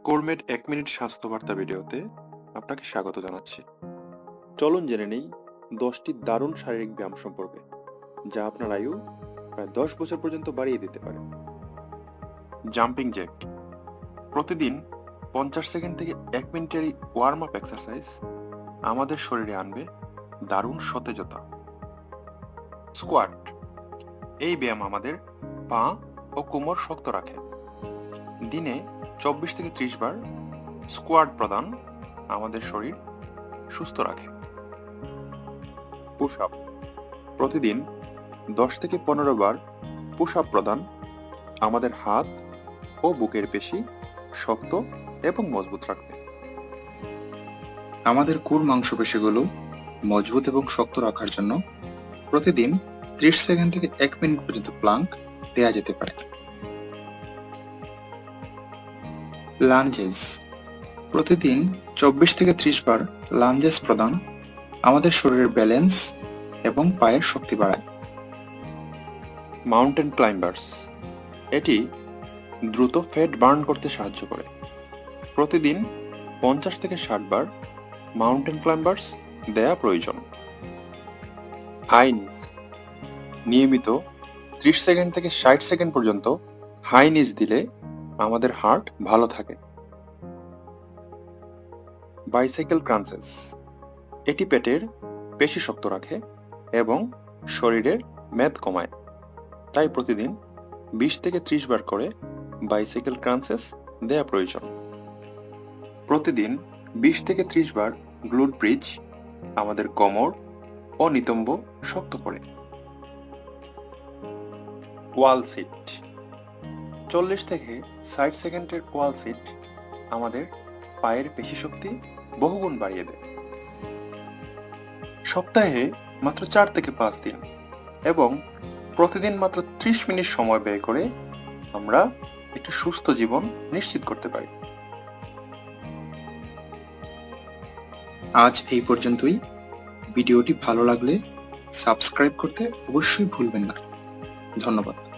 কোরমেড ১ minute স্বাস্থ্য বার্তা ভিডিওতে আপনাকে স্বাগত জানাচ্ছি। চলুন জেনে নেই ১০টি দারুণ শারীরিক ব্যায়াম সম্পর্কে, যা আপনার আয়ু প্রায় ১০ বছর পর্যন্ত বাড়িয়ে দিতে পারে। Jumping Jack. প্রতিদিন ৫০ সেকেন্ড থেকে ১ মিনিটের এই ওয়ার্ম আপ এক্সারসাইজ আমাদের শরীরে আনবে দারুণ সতেজতা। স্কোয়াট। এই ব্যায়াম আমাদের পা ও কোমর শক্ত রাখে। দিনে ২৪ থেকে ৩০ বার স্কোয়াট প্রদান আমাদের শরীর সুস্থ রাখে। Push up. প্রতিদিন ১০ থেকে ১৫ বার পুশ আপ প্রদান আমাদের হাত ও বুকের পেশি শক্ত এবং মজবুত রাখবে। আমাদের কোর মাংসপেশিগুলো মজবুত এবং শক্ত রাখার জন্য প্রতিদিন ৩০ সেকেন্ড থেকে ১ মিনিট পর্যন্ত প্লাঙ্ক দেয়া যেতে পারে। লাঞ্জেস। প্রতিদিন ২৪ থেকে ৩০ বার লাঞ্জেস প্রদান আমাদের শরীরের ব্যালেন্স এবং পায়ের শক্তি বাড়ায়। Mountain climbers. এটি দ্রুত ফ্যাট বার্ন করতে সাহায্য করে। প্রতিদিন ৫০ থেকে ৬০ বার মাউন্টেন ক্লাইম্বার্স দেয়া প্রয়োজন। হাই নিজ। নিয়মিত ৩০ সেকেন্ড থেকে ৬০ সেকেন্ড পর্যন্ত হাই নিজ দিলে আমাদের হার্ট ভালো থাকে। Bicycle crunches. এটি পেটের পেশি শক্ত রাখে এবং শরীরের মেদ কমায়। তাই প্রতিদিন ২০ থেকে ৩০ বার করে বাইসাইকেল ক্রাঞ্চেস দেয়া প্রয়োজন। প্রতিদিন ২০ থেকে ৩০ বার গ্লুট ব্রিজ আমাদের কোমর ও নিতম্ব শক্ত করে। ওয়াল সিট। ৪০ থেকে ৬০ সেকেন্ডের ওয়াল সিট আমাদের পায়ের পেশি শক্তি বহুগুণ বাড়িয়ে দেয়। সপ্তাহে মাত্র ৪ থেকে ৫ দিন এবং প্রতিদিন মাত্র ৩০ মিনিট সময় ব্যয় করে আমরা একটি সুস্থ জীবন নিশ্চিত করতে পারি। আজ এই পর্যন্তই। ভিডিওটি ভালো লাগলে সাবস্ক্রাইব করতে অবশ্যই ভুলবেন না। ধন্যবাদ।